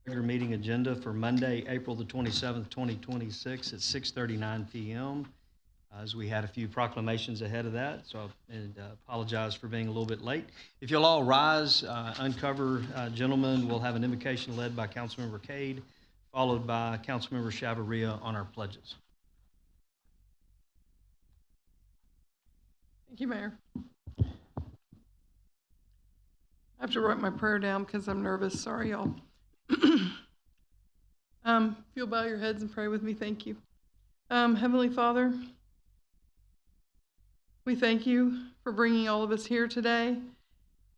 Regular meeting agenda for Monday, April the 27th, 2026 at 6:39 p.m. As we had a few proclamations ahead of that, so I apologize for being a little bit late. If you'll all rise, uncover gentlemen, we'll have an invocation led by Councilmember Cade, followed by Councilmember Chavarria on our pledges. Thank you, Mayor. I have to write my prayer down because I'm nervous. Sorry, y'all. If you'll bow your heads and pray with me, thank you. Heavenly Father, we thank you for bringing all of us here today,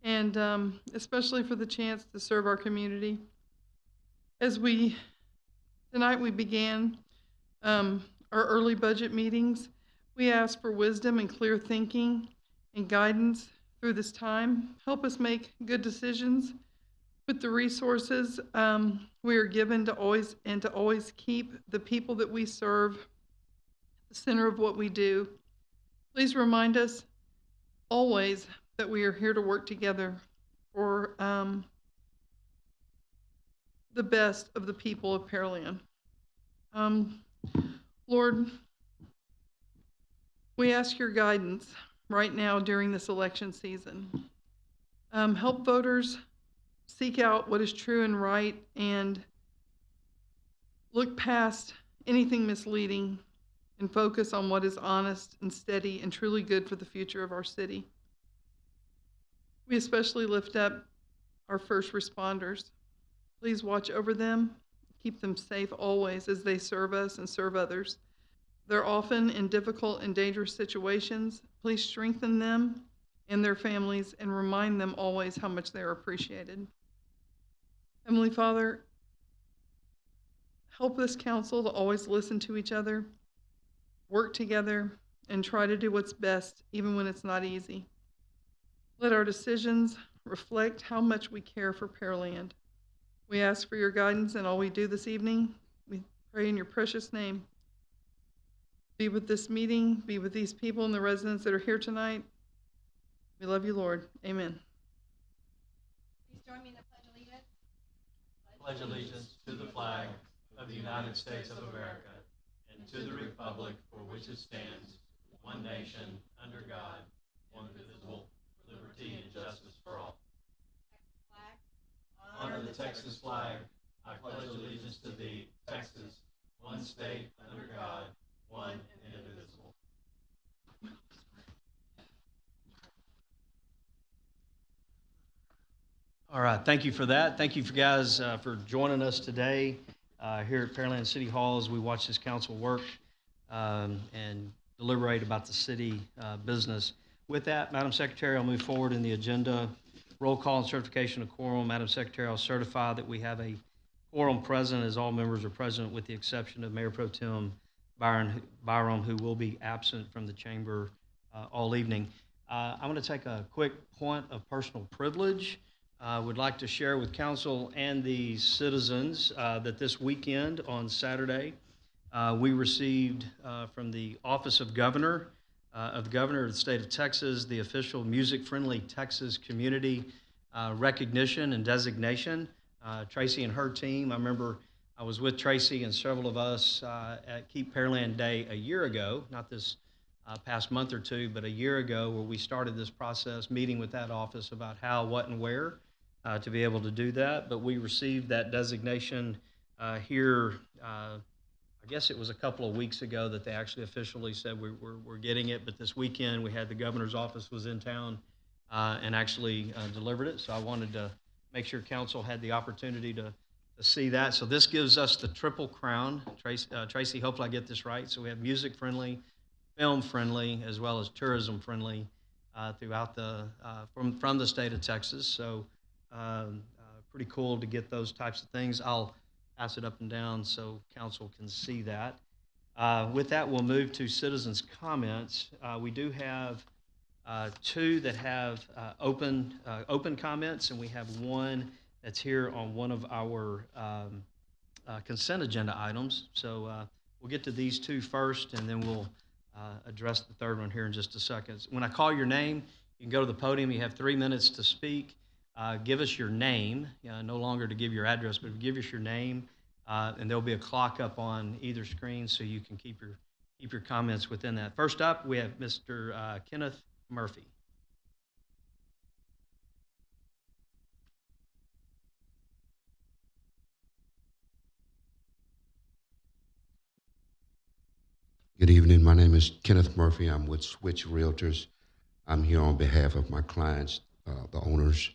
and especially for the chance to serve our community. Tonight we began our early budget meetings. We ask for wisdom and clear thinking and guidance through this time. Help us make good decisions with the resources we are given to always keep the people that we serve at the center of what we do. Please remind us always that we are here to work together for the best of the people of Pearland. Lord, we ask your guidance right now during this election season. Help voters seek out what is true and right and look past anything misleading and focus on what is honest and steady and truly good for the future of our city. We especially lift up our first responders. Please watch over them, keep them safe always as they serve us and serve others. They're often in difficult and dangerous situations. Please strengthen them and their families and remind them always how much they are appreciated. Heavenly Father, help this council to always listen to each other, work together, and try to do what's best, even when it's not easy. Let our decisions reflect how much we care for Pearland. We ask for your guidance in all we do this evening. We pray in your precious name. Be with this meeting, be with these people and the residents that are here tonight. We love you, Lord. Amen. Please join me in the Pledge of Allegiance. Pledge allegiance to the flag of the United States of America and to the republic for which it stands, one nation, under God, indivisible, with liberty and justice for all. Honor the Texas flag. I pledge allegiance to thee, Texas, one state, under God, one and indivisible. All right, thank you for that. Thank you for guys for joining us today here at Pearland City Hall as we watch this council work and deliberate about the city business. With that, Madam Secretary, I'll move forward in the agenda. Roll call and certification of quorum. Madam Secretary, I'll certify that we have a quorum present as all members are present with the exception of Mayor Pro Tem Byram, who will be absent from the chamber all evening. I'm going to take a quick point of personal privilege. I would like to share with council and the citizens that this weekend on Saturday, we received from the Office of Governor of the Governor of the State of Texas, the official Music Friendly Texas Community recognition and designation. Tracy and her team, I remember I was with Tracy and several of us at Keep Pearland Day a year ago, not this past month or two, but a year ago, where we started this process, meeting with that office about how, what, and where to be able to do that. But we received that designation here, I guess it was a couple of weeks ago that they actually officially said we're getting it, but this weekend we had the governor's office was in town and actually delivered it. So I wanted to make sure council had the opportunity to see that. So this gives us the triple crown. Tracy, hopefully I get this right. So we have music friendly, film friendly, as well as tourism friendly throughout from the state of Texas. So pretty cool to get those types of things. I'll pass it up and down so council can see that. With that, we'll move to citizens' comments. We do have two that have open comments, and we have one that's here on one of our consent agenda items. So we'll get to these two first, and then we'll address the third one here in just a second. When I call your name, you can go to the podium. You have 3 minutes to speak. give us your name, no longer to give your address, but give us your name, and there'll be a clock up on either screen so you can keep your comments within that. First up, we have Mr. Kenneth Murphy. Good evening. My name is Kenneth Murphy. I'm with Switch Realtors. I'm here on behalf of my clients, the owners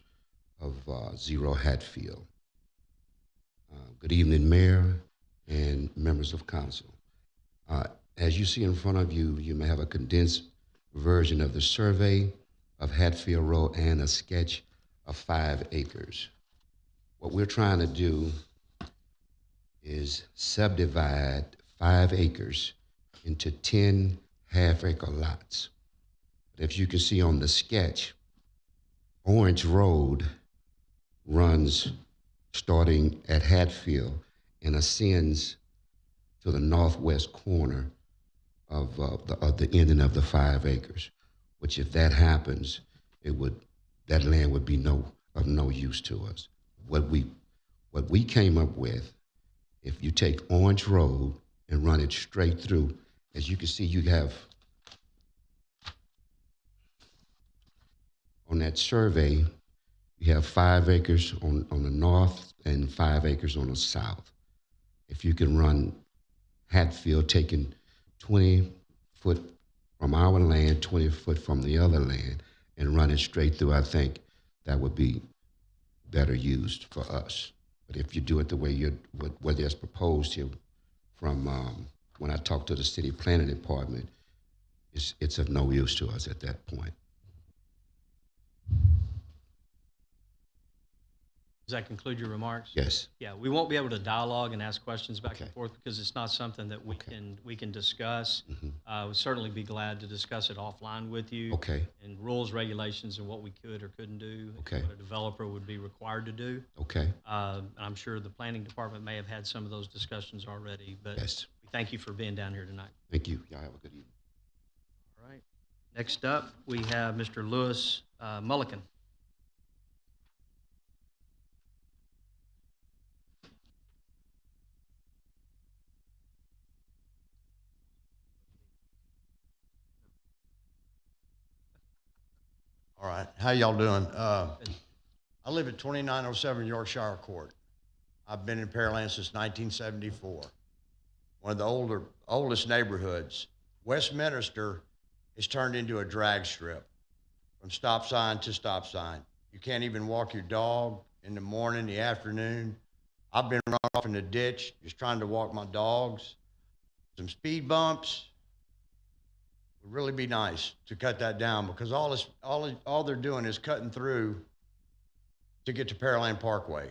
of Zero Hatfield. Good evening, Mayor and members of council. As you see in front of you, you may have a condensed version of the survey of Hatfield Road and a sketch of 5 acres. What we're trying to do is subdivide 5 acres into 10 half-acre lots. If you can see on the sketch, Orange Road runs starting at Hatfield and ascends to the northwest corner of the ending of the 5 acres, which if that happens, that land would be of no use to us. What we came up with, if you take Orange Road and run it straight through, as you can see, you have on that survey, you have 5 acres on the north and 5 acres on the south. If you can run Hatfield, taking 20 foot from our land, 20 foot from the other land, and run it straight through, I think that would be better used for us. But if you do it the way what is proposed here from when I talked to the city planning department, it's of no use to us at that point. Does that conclude your remarks? Yes. Yeah, we won't be able to dialogue and ask questions back and Okay. forth because it's not something that we can discuss. Mm-hmm. We'd certainly be glad to discuss it offline with you. Okay. And rules, regulations, and what we could or couldn't do. Okay. What a developer would be required to do. Okay. I'm sure the planning department may have had some of those discussions already, but Yes. we thank you for being down here tonight. Thank you. Y'all have a good evening. All right. Next up, we have Mr. Lewis Mulliken. All right, how y'all doing? I live at 2907 Yorkshire Court. I've been in Pearland since 1974. One of the oldest neighborhoods. Westminster is turned into a drag strip from stop sign to stop sign. You can't even walk your dog in the morning, the afternoon. I've been run off in the ditch just trying to walk my dogs. Some speed bumps. Would really be nice to cut that down because all they're doing is cutting through to get to Pearland Parkway.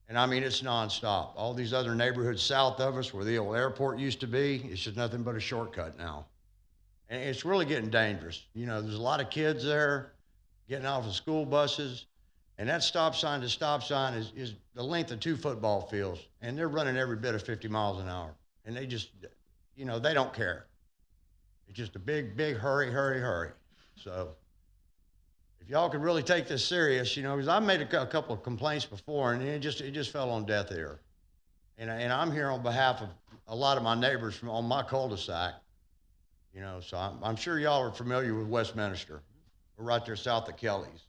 And I mean, it's nonstop. All these other neighborhoods south of us where the old airport used to be, it's just nothing but a shortcut now. And it's really getting dangerous. You know, there's a lot of kids there getting off of school buses, and that stop sign to stop sign is the length of 2 football fields, and they're running every bit of 50 miles an hour. And they just, you know, they don't care. It's just a big, big hurry, hurry, hurry. So if y'all could really take this serious, you know, because I made a couple of complaints before, and it just fell on deaf ear. And I'm here on behalf of a lot of my neighbors on my cul-de-sac, you know, so I'm sure y'all are familiar with Westminster. We're right there south of Kelly's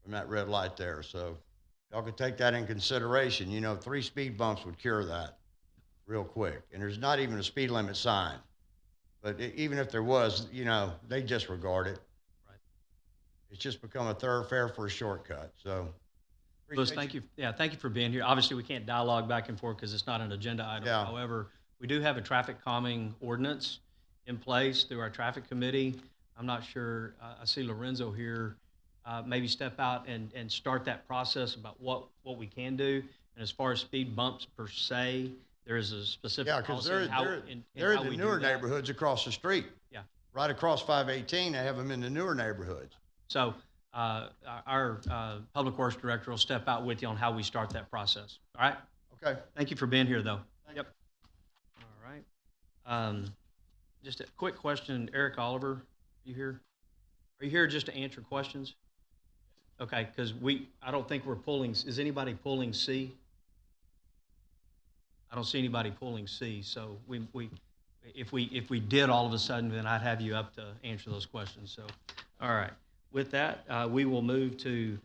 from that red light there. So y'all could take that in consideration. You know, 3 speed bumps would cure that real quick. And there's not even a speed limit sign. But even if there was, you know, they disregard it. Right. It's just become a thoroughfare for a shortcut. So, Lewis, thank you. Yeah, thank you for being here. Obviously, we can't dialogue back and forth because it's not an agenda item. Yeah. However, we do have a traffic calming ordinance in place through our traffic committee. I'm not sure. I see Lorenzo here. Maybe step out and start that process about what we can do. And as far as speed bumps per se, there is a specific yeah, because policy they're in how the we newer do that. neighborhoods across the street. Yeah. Right across 518, they have them in the newer neighborhoods. So our public works director will step out with you on how we start that process. All right. Okay. Thank you for being here, though. Yep. All right. Just a quick question, Eric Oliver, you here? Are you here just to answer questions? Okay, because I don't think we're pulling, is anybody pulling C? I don't see anybody pulling C, so if we did all of a sudden, then I'd have you up to answer those questions, so. All right, with that, we will move to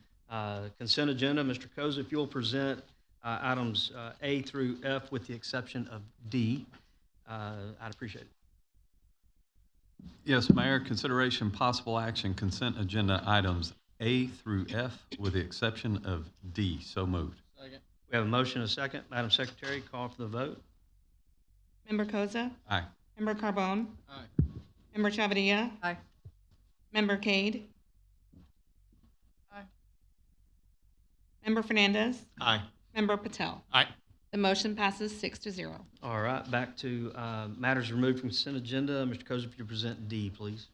consent agenda. Mr. Koza, if you'll present items A through F with the exception of D, I'd appreciate it. Yes, Mayor, consideration possible action consent agenda items A through F with the exception of D. So moved. We have a motion and a second. Madam Secretary, call for the vote. Member Koza, Aye. Member Carbone, Member Chavarria, Aye. Member Cade, Aye. Member Fernandez, Aye. Member Patel. Aye. The motion passes 6-0. All right, back to matters removed from consent agenda. Mr. Koza, if you present D, please.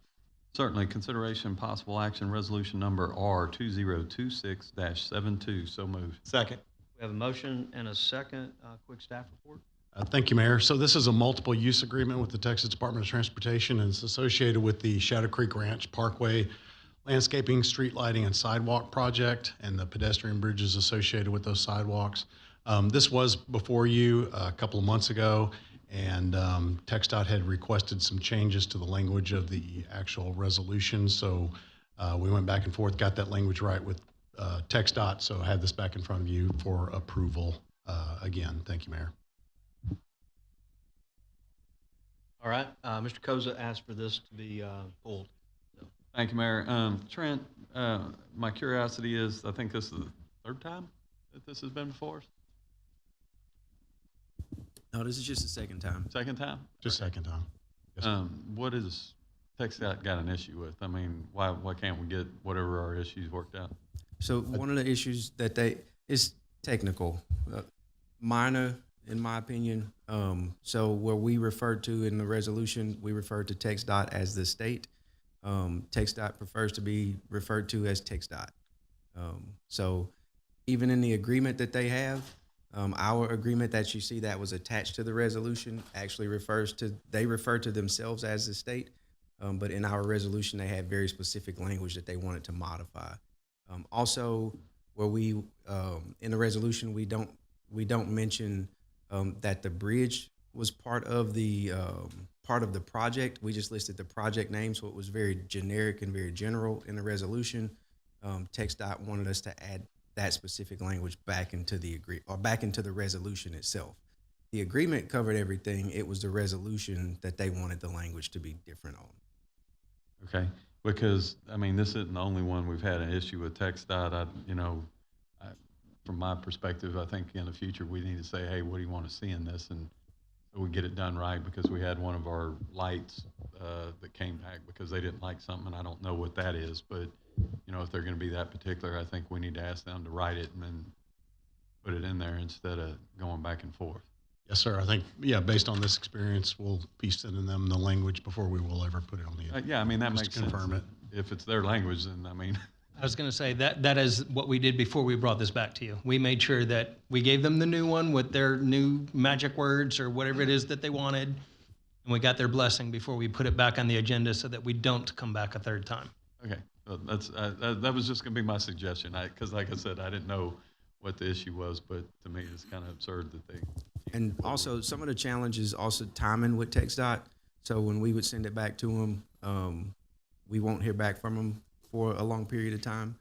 Certainly, consideration possible action resolution number R 2026-72. So moved. Second. We have a motion and a second. Quick staff report. Thank you, Mayor. So this is a multiple use agreement with the Texas Department of Transportation, and it's associated with the Shadow Creek Ranch Parkway landscaping, street lighting, and sidewalk project, and the pedestrian bridges associated with those sidewalks. This was before you a couple of months ago, and TxDOT had requested some changes to the language of the actual resolution. So we went back and forth, got that language right with TxDOT, so I have this back in front of you for approval again. Thank you, Mayor. All right, Mr. Koza asked for this to be pulled. Thank you, Mayor. Trent, my curiosity is, I think this is the third time that this has been before us? No, this is just the second time. Second time? Just second time. Yes, sir. What is TxDOT got an issue with? I mean, why can't we get whatever our issues worked out? So one of the issues that is technical, minor in my opinion. So where we refer to in the resolution, we refer to TxDOT as the state. TxDOT prefers to be referred to as TxDOT. So even in the agreement that they have, our agreement that you see that was attached to the resolution actually refer to themselves as the state. But in our resolution, they had very specific language that they wanted to modify. Also, where we in the resolution we don't mention that the bridge was part of the project. We just listed the project name, so it was very generic and very general in the resolution. TxDOT wanted us to add that specific language back into the resolution itself. The agreement covered everything. It was the resolution that they wanted the language to be different on. Okay, because, I mean, this isn't the only one we've had an issue with TxDOT. From my perspective, I think in the future we need to say, hey, what do you want to see in this? And so we get it done right, because we had one of our lights that came back because they didn't like something, and I don't know what that is, but if they're going to be that particular, I think we need to ask them to write it and then put it in there instead of going back and forth. Yes, sir. I think, based on this experience, we'll be sending them the language before we will ever put it on the Yeah, I mean, that just makes to confirm sense. it. If it's their language, then, I mean, I was going to say that is what we did before we brought this back to you. We made sure that we gave them the new one with their new magic words or whatever it is that they wanted, and we got their blessing before we put it back on the agenda so that we don't come back a third time. okay. Well, that was just going to be my suggestion, because like I said, I didn't know what the issue was, but to me, it's kind of absurd that they. And also, some of the challenges also timing with TxDOT. So when we would send it back to them, we won't hear back from them for a long period of time.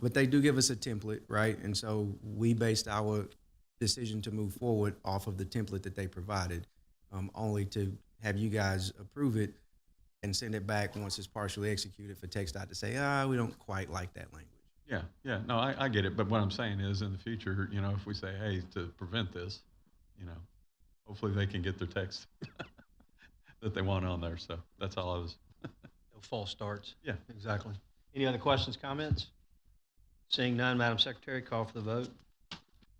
But they do give us a template, right? And so we based our decision to move forward off of the template that they provided, only to have you guys approve it and send it back once it's partially executed for TxDOT to say, we don't quite like that language. Yeah, no, I get it. But what I'm saying is, in the future, if we say, hey, to prevent this, hopefully they can get their text that they want on there. So that's all I was. No false starts. Yeah. Exactly. Any other questions, comments? Seeing none, Madam Secretary, call for the vote.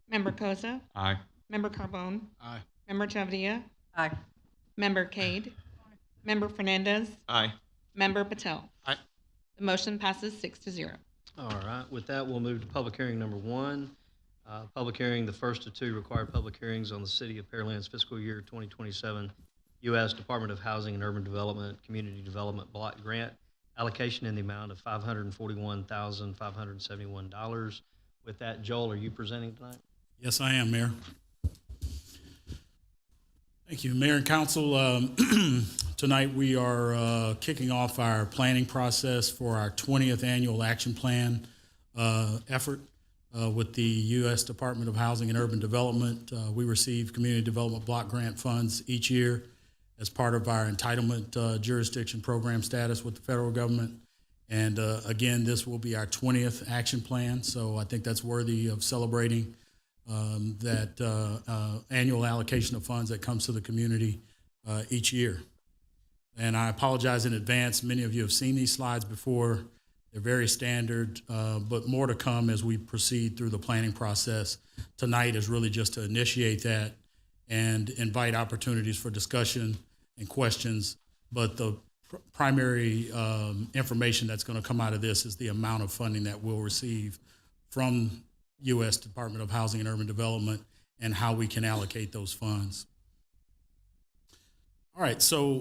Member Koza, Aye. Member Carbone, Aye. Member Chavarria, Aye. Member Cade, Member Fernandez, Aye. Member Patel. Aye. The motion passes 6-0. All right, with that, we'll move to public hearing number 1. Public hearing, the first of 2 required public hearings on the City of Pearland's fiscal year 2027 U.S. Department of Housing and Urban Development Community Development Block Grant allocation in the amount of $541,571. With that, Joel, are you presenting tonight? Yes, I am, Mayor. Thank you, Mayor and Council. Tonight we are kicking off our planning process for our 20th annual action plan effort with the U.S. Department of Housing and Urban Development. We receive community development block grant funds each year as part of our entitlement jurisdiction program status with the federal government. And again, this will be our 20th action plan, so I think that's worthy of celebrating that annual allocation of funds that comes to the community each year. And I apologize in advance. Many of you have seen these slides before. They're very standard, but more to come as we proceed through the planning process. Tonight is really just to initiate that and invite opportunities for discussion and questions. But the primary information that's going to come out of this is the amount of funding that we'll receive from U.S. Department of Housing and Urban Development and how we can allocate those funds. All right, so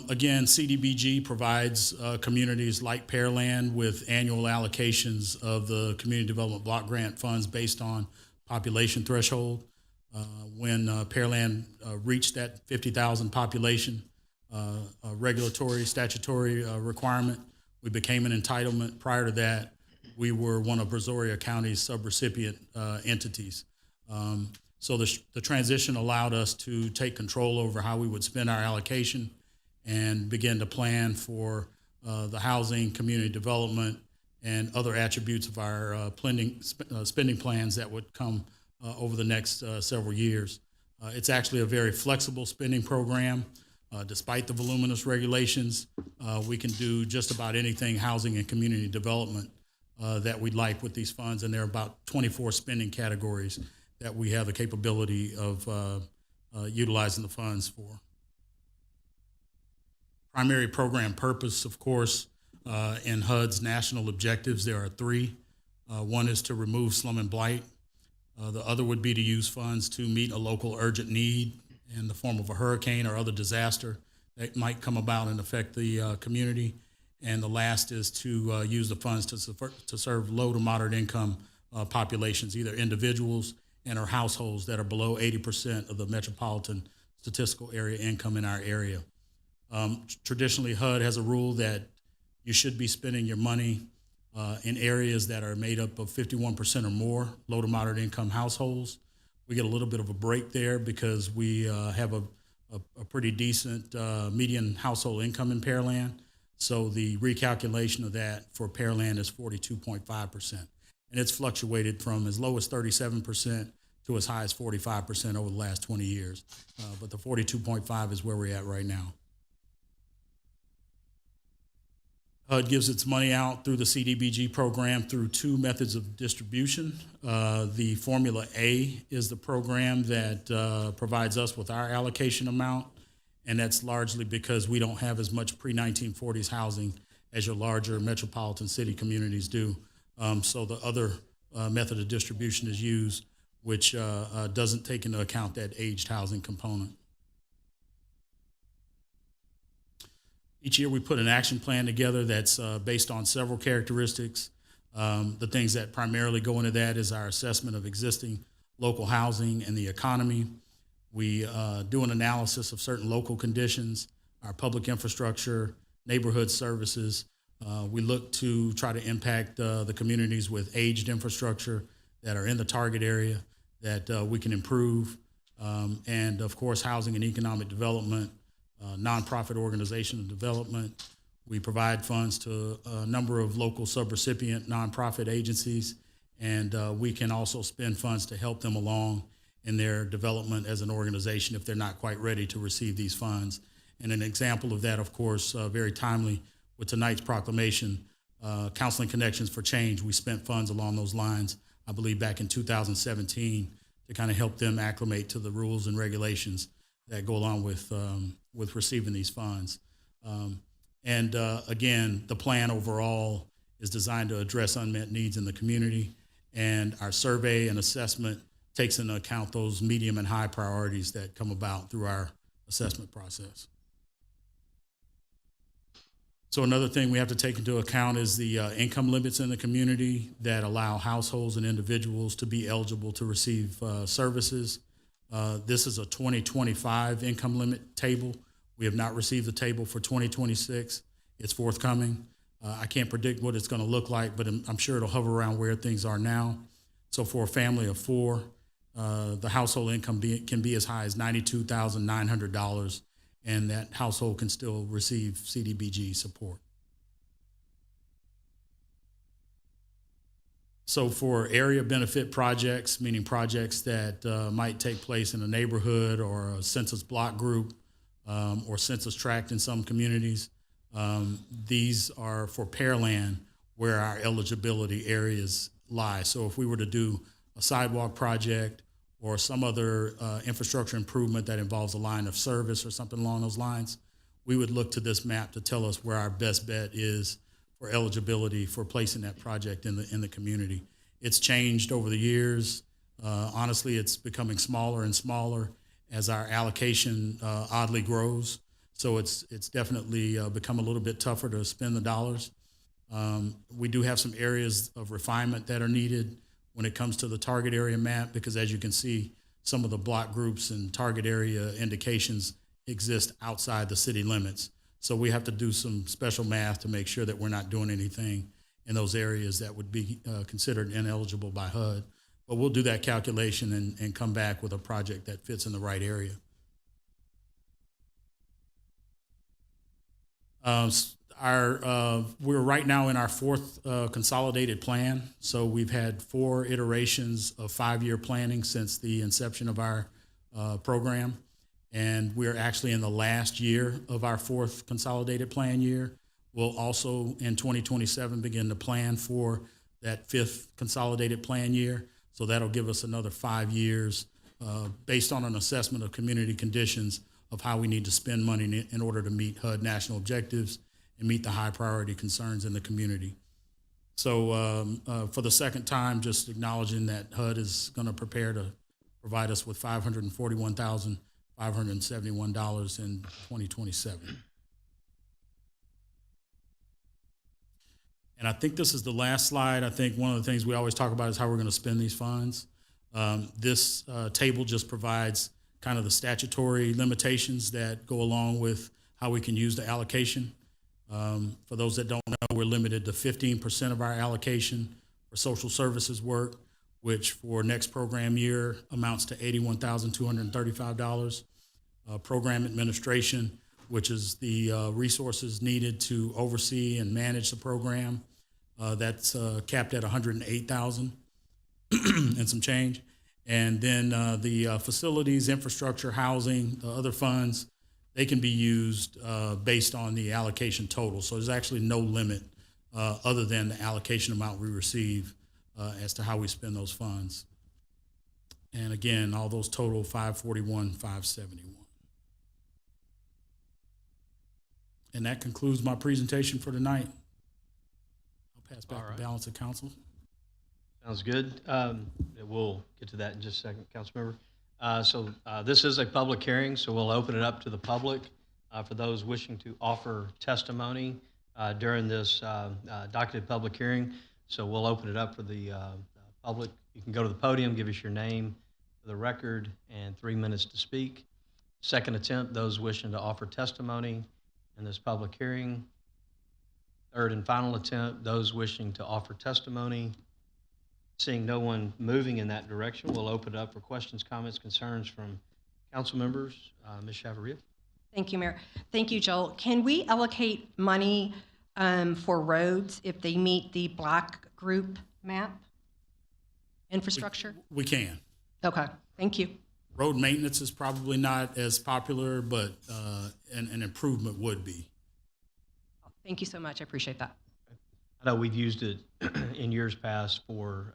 again, CDBG provides communities like Pearland with annual allocations of the community development block grant funds based on population threshold. When Pearland reached that 50,000 population regulatory, statutory requirement, we became an entitlement. Prior to that, we were one of Brazoria County's subrecipient entities. So the transition allowed us to take control over how we would spend our allocation and begin to plan for the housing, community development, and other attributes of our spending plans that would come over the next several years. It's actually a very flexible spending program. Despite the voluminous regulations, we can do just about anything housing and community development that we'd like with these funds, and there are about 24 spending categories that we have the capability of utilizing the funds for. Primary program purpose, of course, in HUD's national objectives, there are three. One is to remove slum and blight. The other would be to use funds to meet a local urgent need in the form of a hurricane or other disaster that might come about and affect the community. And the last is to use the funds to serve low to moderate income populations, either individuals and or households that are below 80% of the metropolitan statistical area income in our area. Traditionally, HUD has a rule that you should be spending your money in areas that are made up of 51% or more low to moderate income households. We get a little bit of a break there because we have a pretty decent median household income in Pearland. So the recalculation of that for Pearland is 42.5%. And it's fluctuated from as low as 37% to as high as 45% over the last 20 years. But the 42.5 is where we're at right now. HUD gives its money out through the CDBG program through two methods of distribution. The Formula A is the program that provides us with our allocation amount, and that's largely because we don't have as much pre-1940s housing as your larger metropolitan city communities do. So the other method of distribution is used, which doesn't take into account that aged housing component. Each year we put an action plan together that's based on several characteristics. The things that primarily go into that is our assessment of existing local housing and the economy. We do an analysis of certain local conditions, our public infrastructure, neighborhood services. We look to try to impact the communities with aged infrastructure that are in the target area that we can improve. And of course, housing and economic development, nonprofit organization and development. We provide funds to a number of local subrecipient nonprofit agencies, and we can also spend funds to help them along in their development as an organization if they're not quite ready to receive these funds. And an example of that, of course, very timely with tonight's proclamation, Counseling Connections for Change. We spent funds along those lines, I believe back in 2017, to kind of help them acclimate to the rules and regulations that go along with receiving these funds. Again, the plan overall is designed to address unmet needs in the community, and our survey and assessment takes into account those medium and high priorities that come about through our assessment process. So another thing we have to take into account is the income limits in the community that allow households and individuals to be eligible to receive services. This is a 2025 income limit table. We have not received the table for 2026. It's forthcoming. I can't predict what it's going to look like, but I'm sure it'll hover around where things are now. So for a family of four, the household income can be as high as $92,900, and that household can still receive CDBG support. So for area benefit projects, meaning projects that might take place in a neighborhood or a census block group or census tract in some communities, these are for Pearland where our eligibility areas lie. So if we were to do a sidewalk project or some other infrastructure improvement that involves a line of service or something along those lines, we would look to this map to tell us where our best bet is for eligibility for placing that project in the community. It's changed over the years. Honestly, it's becoming smaller and smaller as our allocation oddly grows. So it's definitely become a little bit tougher to spend the dollars. We do have some areas of refinement that are needed when it comes to the target area map, because as you can see, some of the block groups and target area indications exist outside the city limits. So we have to do some special math to make sure that we're not doing anything in those areas that would be considered ineligible by HUD. But we'll do that calculation and come back with a project that fits in the right area. We're right now in our fourth consolidated plan. So we've had 4 iterations of 5-year planning since the inception of our program. And we're actually in the last year of our 4th consolidated plan year. We'll also, in 2027, begin to plan for that 5th consolidated plan year. So that'll give us another 5 years based on an assessment of community conditions of how we need to spend money in order to meet HUD national objectives and meet the high priority concerns in the community. So for the second time, just acknowledging that HUD is going to prepare to provide us with $541,571 in 2027. And I think this is the last slide. I think one of the things we always talk about is how we're going to spend these funds. This table just provides kind of the statutory limitations that go along with how we can use the allocation. For those that don't know, we're limited to 15% of our allocation for social services work, which for next program year amounts to $81,235. Program administration, which is the resources needed to oversee and manage the program, that's capped at $108,000 and some change. And then the facilities, infrastructure, housing, the other funds, they can be used based on the allocation total. So there's actually no limit other than the allocation amount we receive as to how we spend those funds. And again, all those total $541,571. And that concludes my presentation for tonight. I'll pass back the balance of council. Sounds good. We'll get to that in just a second, Councilmember. So this is a public hearing, so we'll open it up to the public for those wishing to offer testimony during this docketed public hearing. So we'll open it up for the public. You can go to the podium, give us your name for the record, and 3 minutes to speak. Second attempt, those wishing to offer testimony in this public hearing. Third and final attempt, those wishing to offer testimony. Seeing no one moving in that direction, we'll open it up for questions, comments, concerns from council members. Ms. Chavarria. Thank you, Mayor. Thank you, Joel. Can we allocate money for roads if they meet the block group map infrastructure? We can. Okay, thank you. Road maintenance is probably not as popular, but an improvement would be. Thank you so much. I appreciate that. I know we've used it in years past for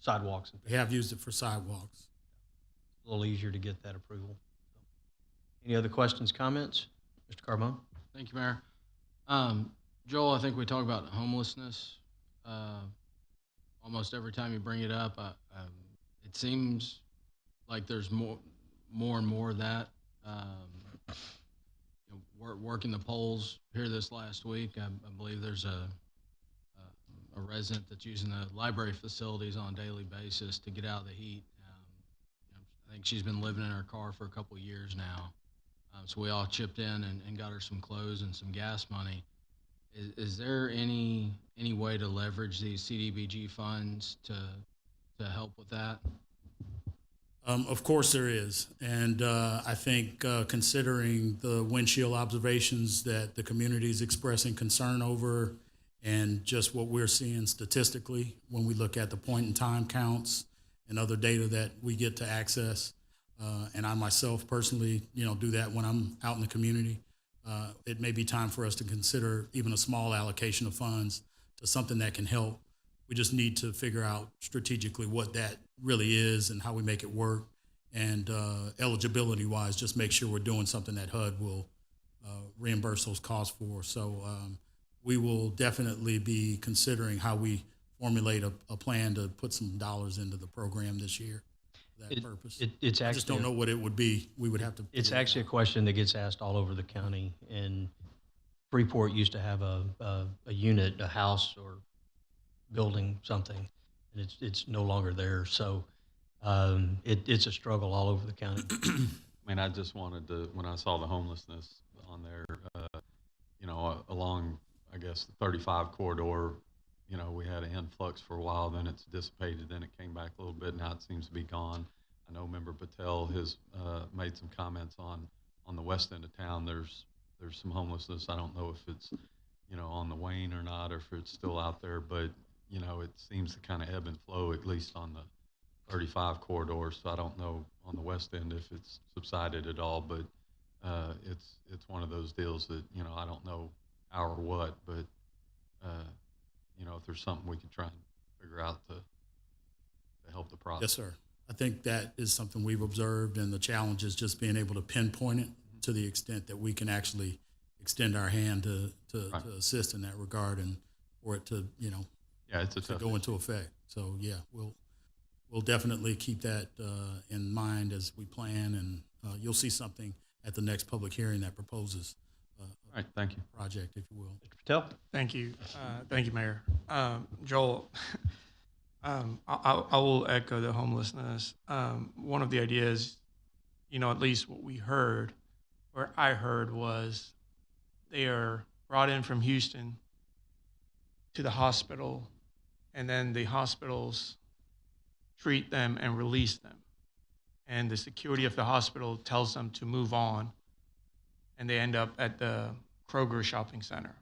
sidewalks. We have used it for sidewalks. A little easier to get that approval. Any other questions, comments? Mr. Carbone? Thank you, Mayor. Joel, I think we talk about homelessness almost every time you bring it up. It seems like there's more and more of that. working the polls here this last week. I believe there's a resident that's using the library facilities on a daily basis to get out of the heat. I think she's been living in her car for a couple of years now. So we all chipped in and got her some clothes and some gas money. Is there any way to leverage these CDBG funds to help with that? Of course there is. And I think considering the windshield observations that the community is expressing concern over and just what we're seeing statistically when we look at the point in time counts and other data that we get to access, and I myself personally, do that when I'm out in the community, it may be time for us to consider even a small allocation of funds to something that can help. We just need to figure out strategically what that really is and how we make it work. And eligibility-wise, just make sure we're doing something that HUD will reimburse those costs for. So we will definitely be considering how we formulate a plan to put some dollars into the program this year for that purpose. It's actually, I just don't know what it would be. We would have to. It's actually a question that gets asked all over the county. And Freeport used to have a unit, a house or building, something, and it's no longer there. So it's a struggle all over the county. I mean, I just wanted to, when I saw the homelessness on there, along, I guess, the 35 corridor, we had an influx for a while, then it's dissipated, then it came back a little bit, now it seems to be gone. I know Member Patel has made some comments on the west end of town. There's some homelessness. I don't know if it's, on the wane or not, or if it's still out there, but, it seems to kind of ebb and flow, at least on the 35 corridor. So I don't know on the west end if it's subsided at all, but it's one of those deals that, I don't know how or what, but, if there's something we could try and figure out to help the process. Yes, sir. I think that is something we've observed, and the challenge is just being able to pinpoint it to the extent that we can actually extend our hand to assist in that regard, and for it to, it's a to tough go into effect. So yeah, we'll definitely keep that in mind as we plan, and you'll see something at the next public hearing that proposes All right, thank you. project, if you will. Mr. Patel? Thank you. Thank you, Mayor. Joel, I will echo the homelessness. One of the ideas, at least what we heard, or I heard, was they are brought in from Houston to the hospital, and then the hospitals treat them and release them. And the security of the hospital tells them to move on, and they end up at the Kroger shopping center.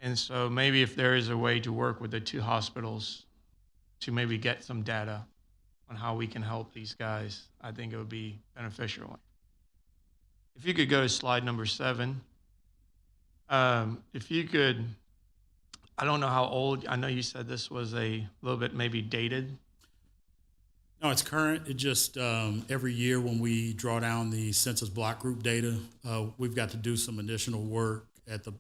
And so maybe if there is a way to work with the two hospitals to maybe get some data on how we can help these guys, I think it would be beneficial. If you could go to slide number 7. If you could, I don't know how old, I know you said this was a little bit maybe dated. No, it's current. It just every year when we draw down the census block group data, we've got to do some additional work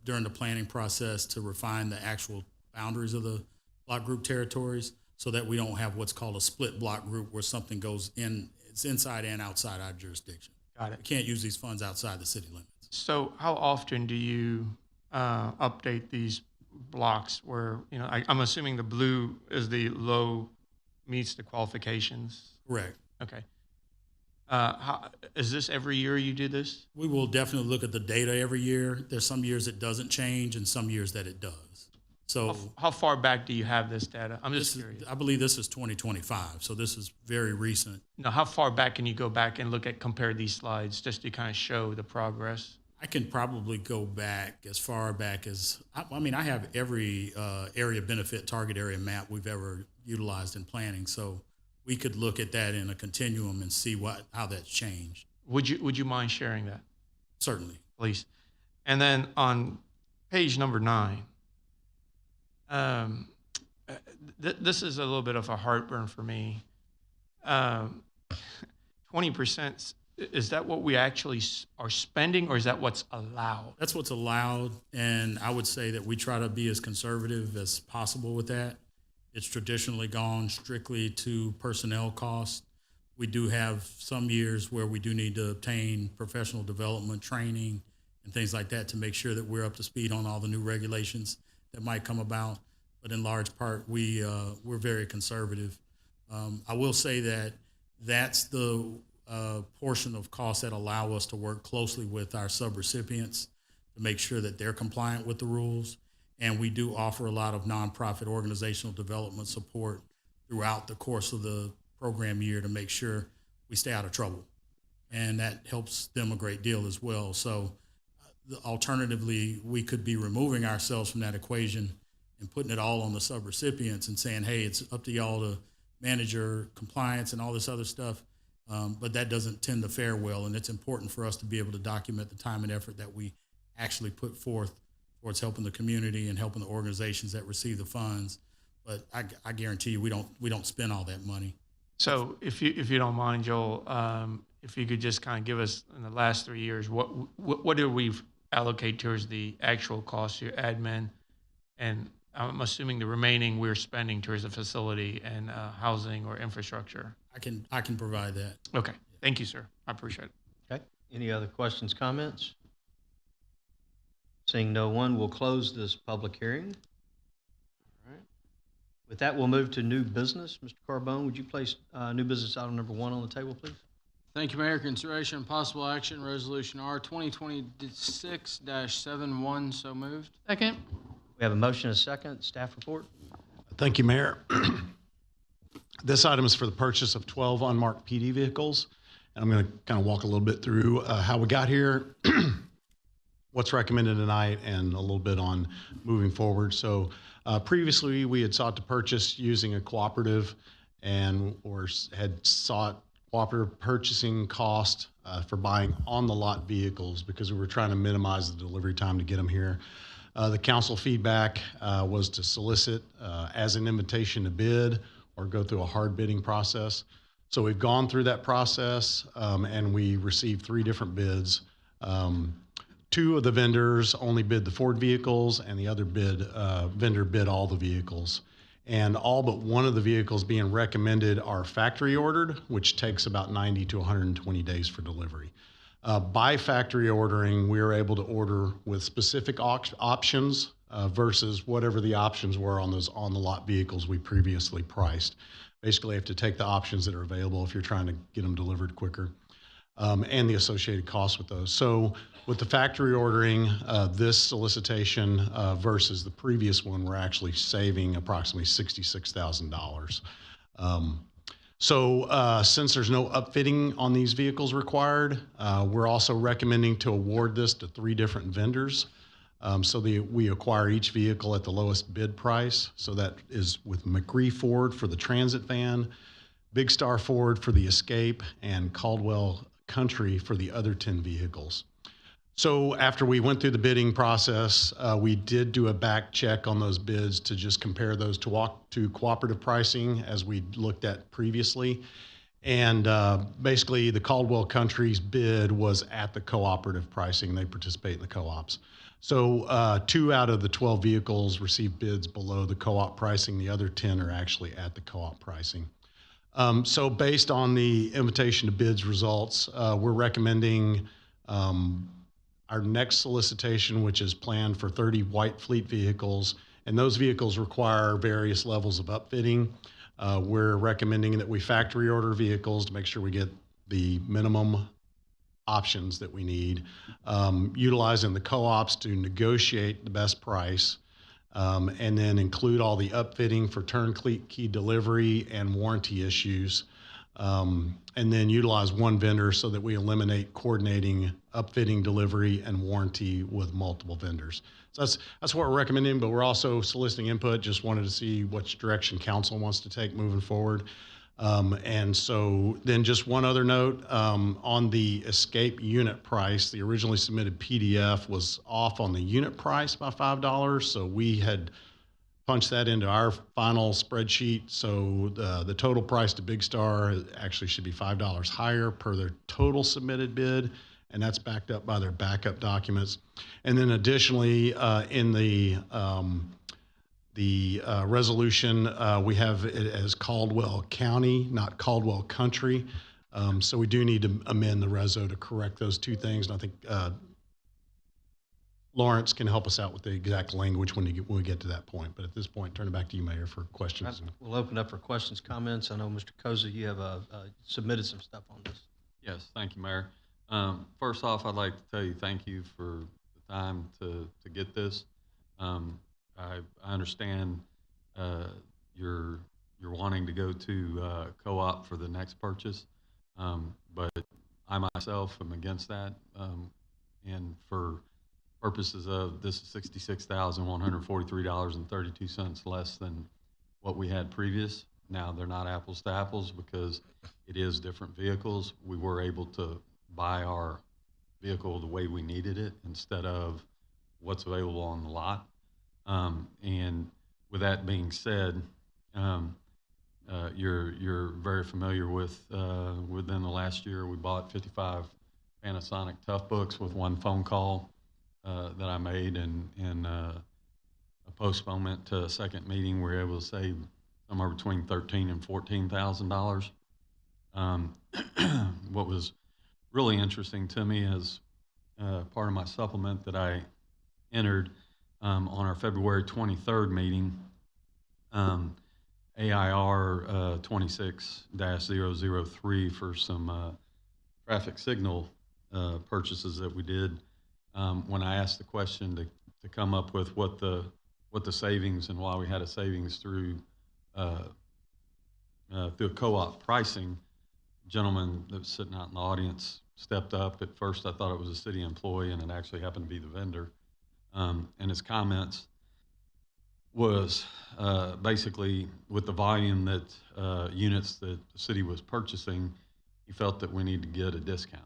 during the planning process to refine the actual boundaries of the block group territories, so that we don't have what's called a split block group where something goes in, it's inside and outside our jurisdiction. Got it. We can't use these funds outside the city limits. So how often do you update these blocks where, I'm assuming the blue is the low meets the qualifications? Correct. Okay. Is this every year you do this? We will definitely look at the data every year. There's some years it doesn't change and some years that it does. So How far back do you have this data? I'm just curious. I believe this is 2025, so this is very recent. Now, how far back can you go back and compare these slides just to kind of show the progress? I can probably go back as far back as, I have every area benefit target area map we've ever utilized in planning, so we could look at that in a continuum and see how that's changed. Would you mind sharing that? Certainly. Please. And then on page number 9, this is a little bit of a heartburn for me. 20%, is that what we actually are spending, or is that what's allowed? That's what's allowed, and I would say that we try to be as conservative as possible with that. It's traditionally gone strictly to personnel costs. We do have some years where we do need to obtain professional development training and things like that to make sure that we're up to speed on all the new regulations that might come about. But in large part, we're very conservative. I will say that that's the portion of costs that allow us to work closely with our subrecipients to make sure that they're compliant with the rules. And we do offer a lot of nonprofit organizational development support throughout the course of the program year to make sure we stay out of trouble. And that helps them a great deal as well. So alternatively, we could be removing ourselves from that equation and putting it all on the subrecipients and saying, hey, it's up to y'all to manage your compliance and all this other stuff. But that doesn't tend to fare well. And it's important for us to be able to document the time and effort that we actually put forth towards helping the community and helping the organizations that receive the funds. But I guarantee you, we don't spend all that money. So if you don't mind, Joel, if you could just kind of give us in the last 3 years, what did we allocate towards the actual cost, your admin, and I'm assuming the remaining we're spending towards the facility and housing or infrastructure. I can provide that. Okay, thank you, sir. I appreciate it. Okay. Any other questions, comments? Seeing no one, we'll close this public hearing. All right. With that, we'll move to new business. Mr. Carbone, would you place new business item number 1 on the table, please? Thank you, Mayor. Consideration and possible action, Resolution R 2026-71, so moved. Second. We have a motion and a second. Staff report. Thank you, Mayor. This item is for the purchase of 12 unmarked PD vehicles. And I'm going to kind of walk a little bit through how we got here, what's recommended tonight, and a little bit on moving forward. So previously, we had sought to purchase using a cooperative or had sought cooperative purchasing cost for buying on-the-lot vehicles because we were trying to minimize the delivery time to get them here. The council feedback was to solicit as an invitation to bid or go through a hard bidding process. So we've gone through that process and we received 3 different bids. 2 of the vendors only bid the Ford vehicles and the other vendor bid all the vehicles. And all but one of the vehicles being recommended are factory ordered, which takes about 90 to 120 days for delivery. By factory ordering, we are able to order with specific options versus whatever the options were on those on-the-lot vehicles we previously priced. Basically, you have to take the options that are available if you're trying to get them delivered quicker, and the associated costs with those. So with the factory ordering, this solicitation versus the previous one, we're actually saving approximately $66,000. Since there's no upfitting on these vehicles required, we're also recommending to award this to 3 different vendors. We acquire each vehicle at the lowest bid price. So that is with McRee Ford for the Transit van, Big Star Ford for the Escape, and Caldwell Country for the other 10 vehicles. So after we went through the bidding process, we did do a back check on those bids to just compare those to cooperative pricing as we looked at previously. And basically the Caldwell Country's bid was at the cooperative pricing. They participate in the co-ops. So 2 out of the 12 vehicles received bids below the co-op pricing. The other 10 are actually at the co-op pricing. So based on the invitation to bids results, we're recommending our next solicitation, which is planned for 30 white fleet vehicles, and those vehicles require various levels of upfitting. We're recommending that we factory order vehicles to make sure we get the minimum options that we need, utilizing the co-ops to negotiate the best price, and then include all the upfitting for turnkey delivery and warranty issues, and then utilize one vendor so that we eliminate coordinating upfitting, delivery, and warranty with multiple vendors. So that's what we're recommending, but we're also soliciting input. Just wanted to see which direction council wants to take moving forward. And so then just one other note, on the Escape unit price, the originally submitted PDF was off on the unit price by $5. So we had punched that into our final spreadsheet. So the total price to Big Star actually should be $5 higher per their total submitted bid. And that's backed up by their backup documents. And then additionally, in the resolution, we have it as Caldwell County, not Caldwell Country. So we do need to amend the reso to correct those 2 things. And I think Lawrence can help us out with the exact language when we get to that point. But at this point, turn it back to you, Mayor, for questions. We'll open up for questions, comments. I know, Mr. Koza, you have submitted some stuff on this. Yes, thank you, Mayor. First off, I'd like to tell you thank you for the time to get this. I understand you're wanting to go to co-op for the next purchase, but I myself am against that. And for purposes of this is $66,143.32 less than what we had previous. Now they're not apples to apples because it is different vehicles. We were able to buy our vehicle the way we needed it instead of what's available on the lot. And with that being said, you're very familiar with within the last year we bought 55 Panasonic Toughbooks with one phone call that I made, and a postponement to a second meeting, we were able to save somewhere between $13,000 and $14,000. What was really interesting to me is part of my supplement that I entered on our February 23rd meeting, AIR 26-003 for some traffic signal purchases that we did. When I asked the question to come up with what the savings and why we had a savings through co-op pricing, a gentleman that was sitting out in the audience stepped up. At first, I thought it was a city employee, and it actually happened to be the vendor. And his comments was basically with the volume that units that the city was purchasing, he felt that we need to get a discount.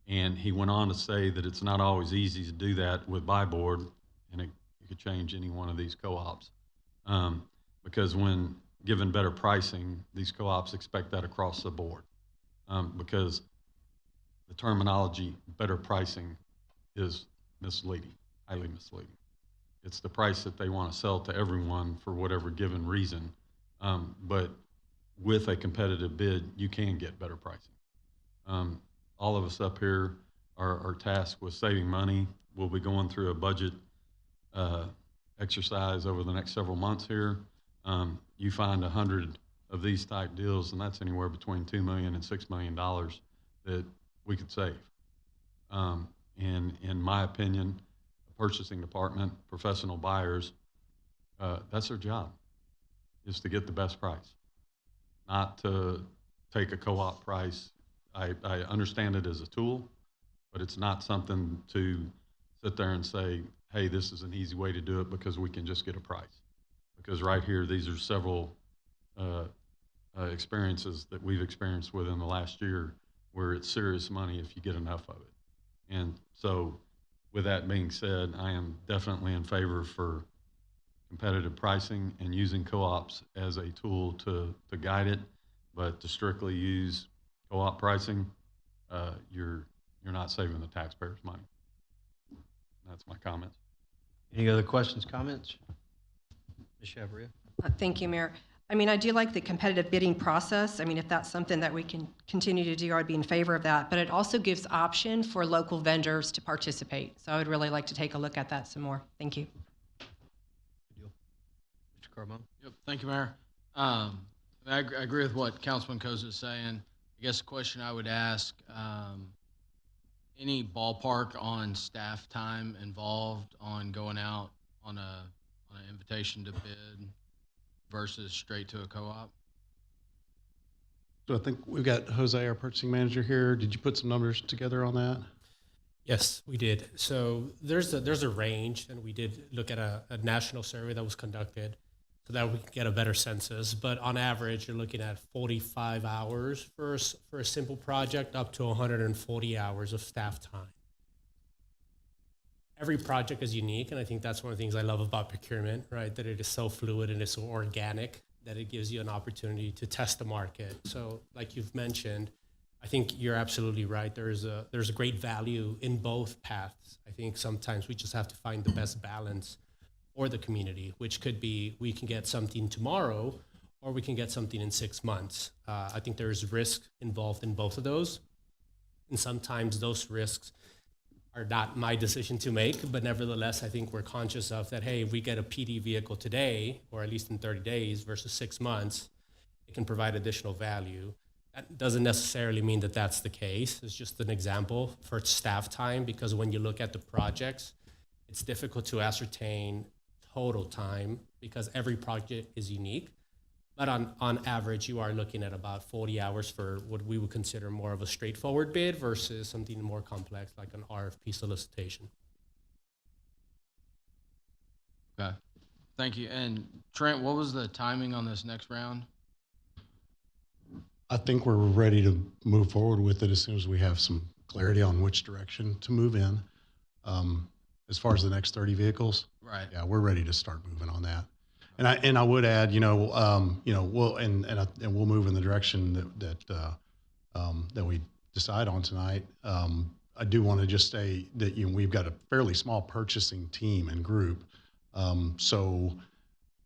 And he went on to say that it's not always easy to do that with buy board, and you could change any one of these co-ops. Because when given better pricing, these co-ops expect that across the board. Because the terminology better pricing is misleading, highly misleading. It's the price that they want to sell to everyone for whatever given reason. But with a competitive bid, you can get better pricing. All of us up here are tasked with saving money. We'll be going through a budget exercise over the next several months here. You find 100 of these type deals, and that's anywhere between $2 million and $6 million that we could save. And in my opinion, the purchasing department, professional buyers, that's their job, is to get the best price, not to take a co-op price. I understand it as a tool, but it's not something to sit there and say, hey, this is an easy way to do it because we can just get a price. Because right here, these are several experiences that we've experienced within the last year where it's serious money if you get enough of it. And so with that being said, I am definitely in favor for competitive pricing and using co-ops as a tool to guide it, but to strictly use co-op pricing, you're not saving the taxpayers' money. That's my comments. Any other questions, comments? Ms. Chavarria? Thank you, Mayor. I mean, I do like the competitive bidding process. I mean, if that's something that we can continue to do, I'd be in favor of that. But it also gives option for local vendors to participate. So I would really like to take a look at that some more. Thank you. Good deal. Mr. Carbone? Yep, thank you, Mayor. I agree with what Councilman Koza is saying. I guess the question I would ask, any ballpark on staff time involved on going out on an invitation to bid versus straight to a co-op? So I think we've got Jose, our purchasing manager here. Did you put some numbers together on that? Yes, we did. So there's a range, and we did look at a national survey that was conducted so that we could get a better census. But on average, you're looking at 45 hours for a simple project, up to 140 hours of staff time. Every project is unique, and I think that's one of the things I love about procurement, right? That it is so fluid and it's so organic that it gives you an opportunity to test the market. So like you've mentioned, I think you're absolutely right. There's a great value in both paths. I think sometimes we just have to find the best balance for the community, which could be we can get something tomorrow or we can get something in 6 months. I think there's risk involved in both of those. And sometimes those risks are not my decision to make, but nevertheless, I think we're conscious of that, hey, if we get a PD vehicle today, or at least in 30 days versus 6 months, it can provide additional value. That doesn't necessarily mean that that's the case. It's just an example for staff time, because when you look at the projects, it's difficult to ascertain total time because every project is unique. But on average, you are looking at about 40 hours for what we would consider more of a straightforward bid versus something more complex like an RFP solicitation. Okay, thank you. And Trent, what was the timing on this next round? I think we're ready to move forward with it as soon as we have some clarity on which direction to move in. As far as the next 30 vehicles, Right. yeah, we're ready to start moving on that. And I would add, we'll move in the direction that we decide on tonight. I do want to just say that we've got a fairly small purchasing team and group, so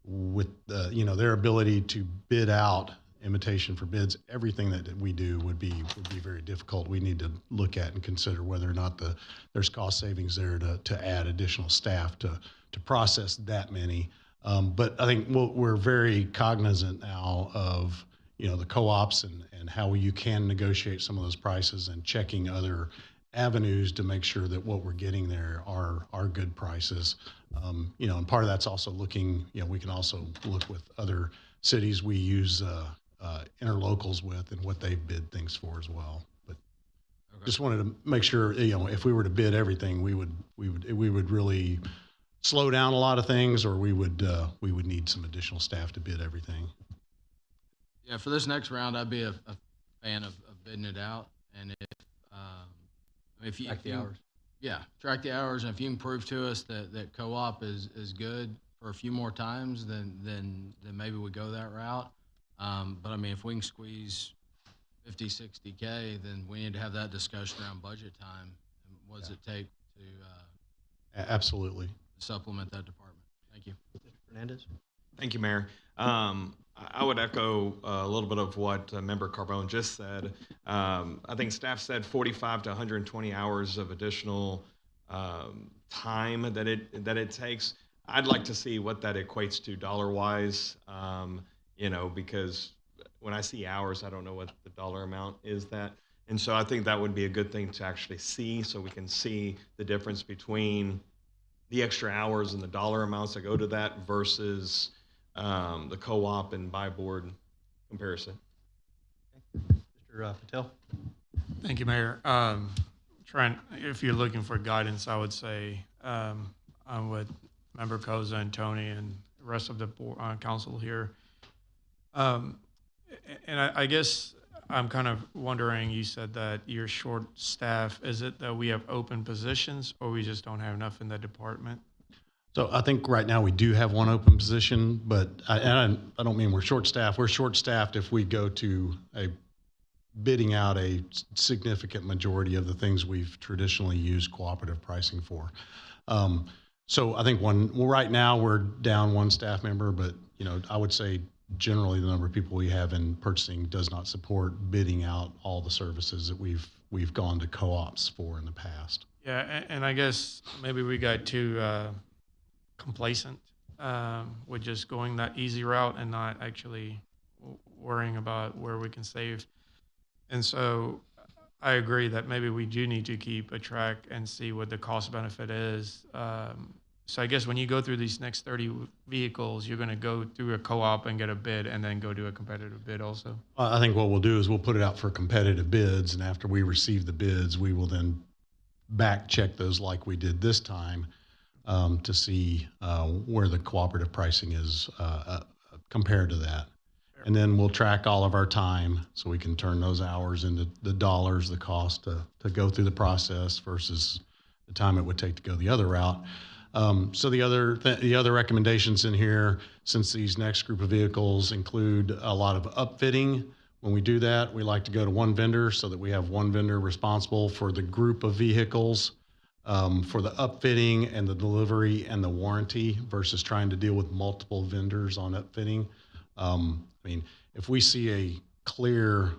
with their ability to bid out invitation for bids, everything that we do would be very difficult. We need to look at and consider whether or not there's cost savings there to add additional staff to process that many. But I think we're very cognizant now of the co-ops and how you can negotiate some of those prices and checking other avenues to make sure that what we're getting there are good prices. And part of that's also looking. We can also look with other cities we use interlocals with and what they bid things for as well. But just wanted to make sure if we were to bid everything, we would really slow down a lot of things, or we would need some additional staff to bid everything. Yeah, for this next round, I'd be a fan of bidding it out, and if you track the hours. Yeah, track the hours, and if you can prove to us that co-op is good for a few more times, then maybe we go that route. But I mean, if we can squeeze 50, 60K, then we need to have that discussion around budget time. And what does it take to Absolutely supplement that department? Thank you. Mr. Fernandez? Thank you, Mayor. I would echo a little bit of what Member Carbone just said. I think staff said 45 to 120 hours of additional time that it takes. I'd like to see what that equates to dollar-wise, because when I see hours, I don't know what the dollar amount is that. And so I think that would be a good thing to actually see, so we can see the difference between the extra hours and the dollar amounts that go to that versus the co-op and buy board comparison. Mr. Patel? Thank you, Mayor. Trent, if you're looking for guidance, I would say I'm with Member Koza and Tony and the rest of the board, council here. And I guess I'm kind of wondering, you said that you're short staff. Is it that we have open positions or we just don't have enough in the department? So I think right now we do have one open position, but I don't mean we're short staffed. We're short staffed if we go to bidding out a significant majority of the things we've traditionally used cooperative pricing for. So I think right now we're down one staff member, but I would say generally the number of people we have in purchasing does not support bidding out all the services that we've gone to co-ops for in the past. Yeah, and I guess maybe we got too complacent with just going that easy route and not actually worrying about where we can save. And so I agree that maybe we do need to keep a track and see what the cost benefit is. So I guess when you go through these next 30 vehicles, you're going to go through a co-op and get a bid and then go do a competitive bid also? I think what we'll do is we'll put it out for competitive bids, and after we receive the bids, we will then back check those like we did this time to see where the cooperative pricing is compared to that. And then we'll track all of our time so we can turn those hours into the dollars, the cost to go through the process versus the time it would take to go the other route. So the other recommendations in here, since these next group of vehicles include a lot of upfitting, when we do that, we like to go to one vendor so that we have one vendor responsible for the group of vehicles, for the upfitting and the delivery and the warranty versus trying to deal with multiple vendors on upfitting. If we see a clear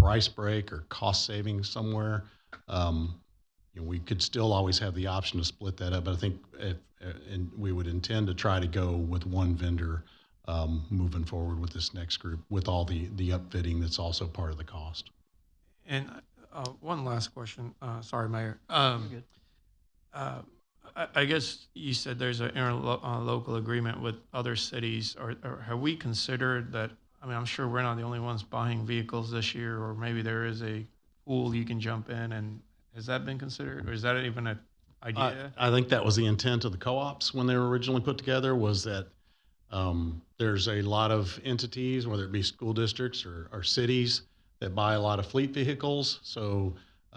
price break or cost savings somewhere, we could still always have the option to split that up, but I think and we would intend to try to go with one vendor moving forward with this next group with all the upfitting that's also part of the cost. And one last question. Sorry, Mayor. Good. I guess you said there's an interlocal agreement with other cities, or have we considered that? I mean, I'm sure we're not the only ones buying vehicles this year, or maybe there is a pool you can jump in, and has that been considered, or is that even an idea? I think that was the intent of the co-ops when they were originally put together, was that there's a lot of entities, whether it be school districts or cities, that buy a lot of fleet vehicles. So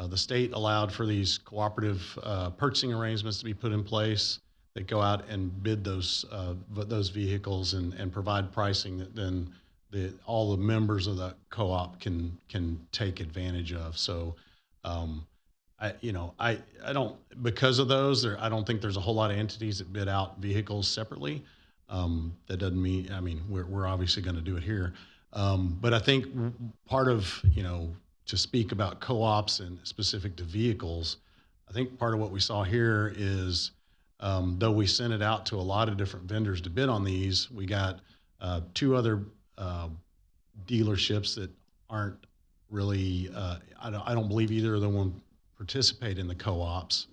the state allowed for these cooperative purchasing arrangements to be put in place that go out and bid those vehicles and provide pricing that then all the members of the co-op can take advantage of. So I don't, because of those, I don't think there's a whole lot of entities that bid out vehicles separately. That doesn't mean, I mean, we're obviously going to do it here. But I think part of, to speak about co-ops and specific to vehicles, I think part of what we saw here is, though we sent it out to a lot of different vendors to bid on these, we got 2 other dealerships that aren't really, I don't believe either of them will participate in the co-ops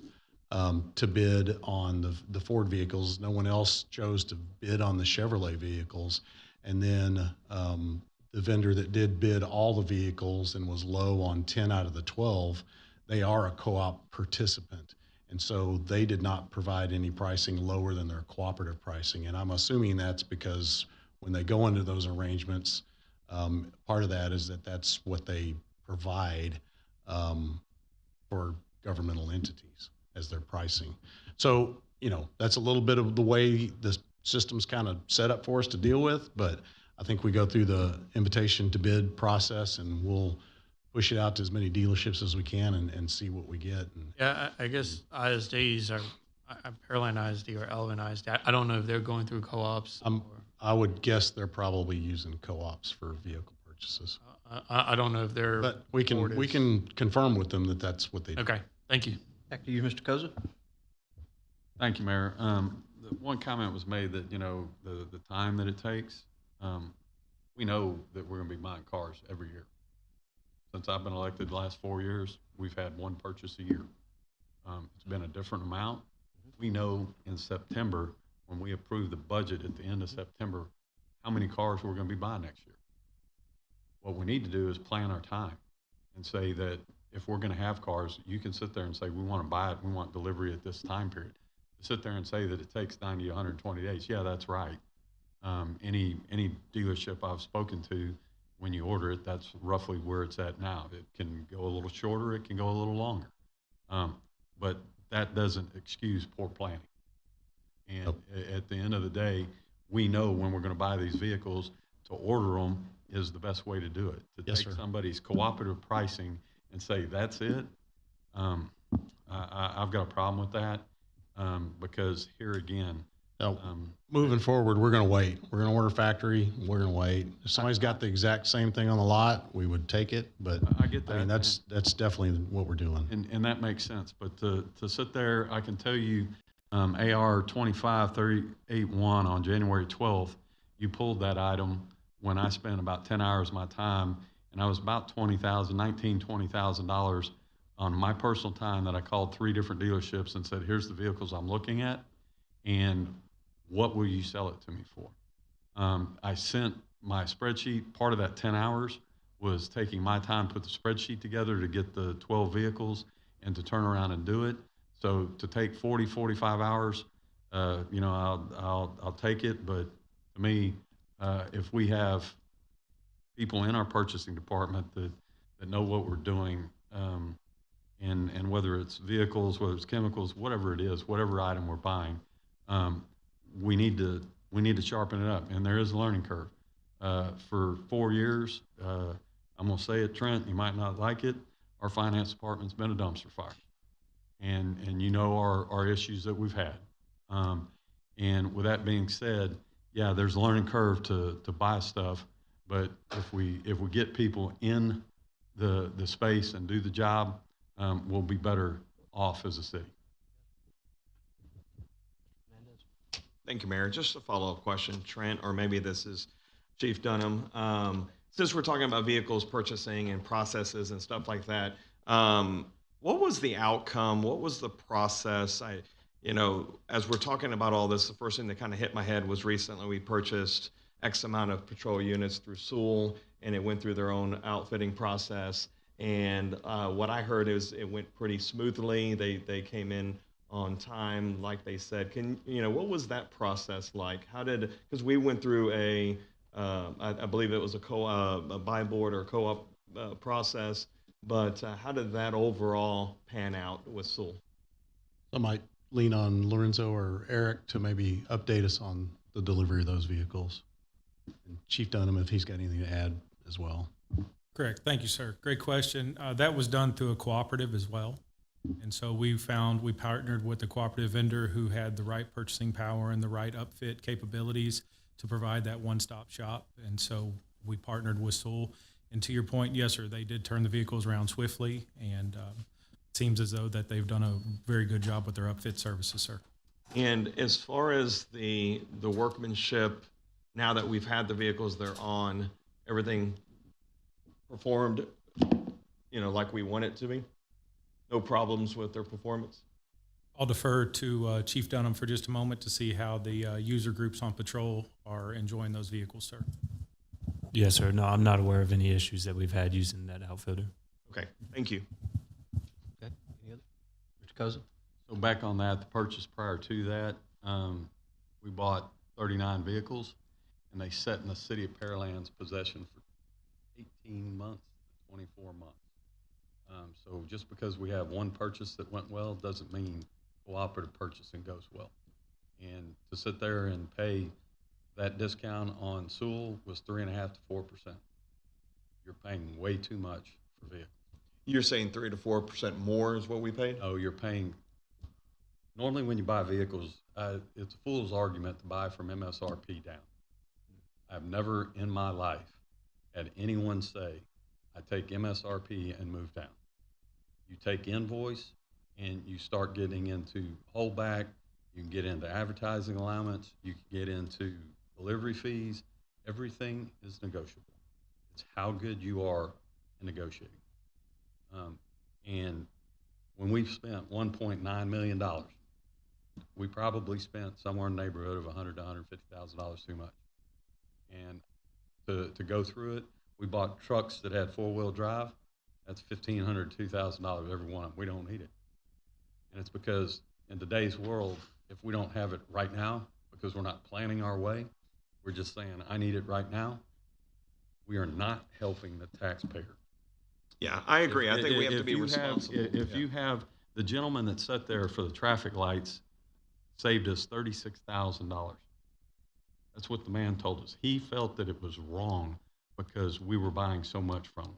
to bid on the Ford vehicles. No one else chose to bid on the Chevrolet vehicles. And then the vendor that did bid all the vehicles and was low on 10 out of the 12, they are a co-op participant. And so they did not provide any pricing lower than their cooperative pricing. And I'm assuming that's because when they go into those arrangements, part of that is that's what they provide for governmental entities as their pricing. So, that's a little bit of the way the system's kind of set up for us to deal with, but I think we go through the invitation to bid process and we'll push it out to as many dealerships as we can and see what we get. And, Yeah, I guess ISDs are Pearland ISD or Elvin ISD. I don't know if they're going through co-ops. I would guess they're probably using co-ops for vehicle purchases. I don't know if they're. But we can confirm with them that that's what they do. Okay, thank you. Back to you, Mr. Koza. Thank you, Mayor. The one comment was made that, the time that it takes. We know that we're going to be buying cars every year. Since I've been elected the last 4 years, we've had 1 purchase a year. It's been a different amount. We know in September, when we approve the budget at the end of September, how many cars we're going to be buying next year. What we need to do is plan our time and say that if we're going to have cars, you can sit there and say, we want to buy it, we want delivery at this time period. To sit there and say that it takes 90 to 120 days, yeah, that's right. Any dealership I've spoken to, when you order it, that's roughly where it's at now. It can go a little shorter, it can go a little longer. But that doesn't excuse poor planning. And at the end of the day, we know when we're going to buy these vehicles, to order them is the best way to do it. To Yes, take sir. somebody's cooperative pricing and say, that's it, I've got a problem with that because here again, moving forward, we're going to wait. We're going to order factory. We're going to wait. If somebody's got the exact same thing on the lot, we would take it. But I get that. I mean, that's definitely what we're doing. And that makes sense. But to sit there, I can tell you, AR 25381 on January 12th, you pulled that item when I spent about 10 hours of my time, and I was about $20,000 on my personal time that I called 3 different dealerships and said, here's the vehicles I'm looking at, and what will you sell it to me for? I sent my spreadsheet. Part of that 10 hours was taking my time, put the spreadsheet together to get the 12 vehicles and to turn around and do it. So to take 40, 45 hours, I'll take it. But to me, if we have people in our purchasing department that know what we're doing, and whether it's vehicles, whether it's chemicals, whatever it is, whatever item we're buying, we need to sharpen it up. And there is a learning curve. For 4 years, I'm going to say it, Trent, you might not like it, our finance department's been a dumpster fire. And you know our issues that we've had. And with that being said, yeah, there's a learning curve to buy stuff, but if we get people in the space and do the job, we'll be better off as a city. Thank you, Mayor. Just a follow-up question, Trent, or maybe this is Chief Dunham. Since we're talking about vehicles purchasing and processes and stuff like that, what was the outcome? What was the process? As we're talking about all this, the first thing that kind of hit my head was recently we purchased X amount of patrol units through Sewell, and it went through their own outfitting process. And what I heard is it went pretty smoothly. They came in on time, like they said. What was that process like? Because we went through I believe it was a buy board or co-op process, but how did that overall pan out with Sewell? I might lean on Lorenzo or Eric to maybe update us on the delivery of those vehicles. And Chief Dunham, if he's got anything to add as well. Correct. Thank you, sir. Great question. That was done through a cooperative as well. And so we partnered with a cooperative vendor who had the right purchasing power and the right upfit capabilities to provide that one-stop shop. And so we partnered with Sewell. And to your point, yes, sir, they did turn the vehicles around swiftly. And it seems as though that they've done a very good job with their upfit services, sir. And as far as the workmanship, now that we've had the vehicles they're on, everything performed, like we want it to be? No problems with their performance? I'll defer to Chief Dunham for just a moment to see how the user groups on patrol are enjoying those vehicles, sir. Yes, sir. No, I'm not aware of any issues that we've had using that outfitter. Okay, thank you. Okay, any other? Mr. Cousin? So back on that, the purchase prior to that, we bought 39 vehicles, and they sat in the city of Pearland's possession for 18 months, 24 months. So just because we have one purchase that went well doesn't mean cooperative purchasing goes well. And to sit there and pay that discount on Sewell was 3.5% to 4%. You're paying way too much for vehicles. You're saying 3 to 4% more is what we paid? Oh, you're paying. Normally when you buy vehicles, it's a fool's argument to buy from MSRP down. I've never in my life had anyone say, I take MSRP and move down. You take invoice and you start getting into holdback, you can get into advertising allowance, you can get into delivery fees. Everything is negotiable. It's how good you are in negotiating. And when we've spent $1.9 million, we probably spent somewhere in the neighborhood of $100,000 to $150,000 too much. And to go through it, we bought trucks that had four-wheel drive. That's $1,500 to $2,000 every one of them. We don't need it. And it's because in today's world, if we don't have it right now, because we're not planning our way, we're just saying, I need it right now, we are not helping the taxpayer. Yeah, I agree. I think we have to be responsible. If you have the gentleman that sat there for the traffic lights saved us $36,000. That's what the man told us. He felt that it was wrong because we were buying so much from him.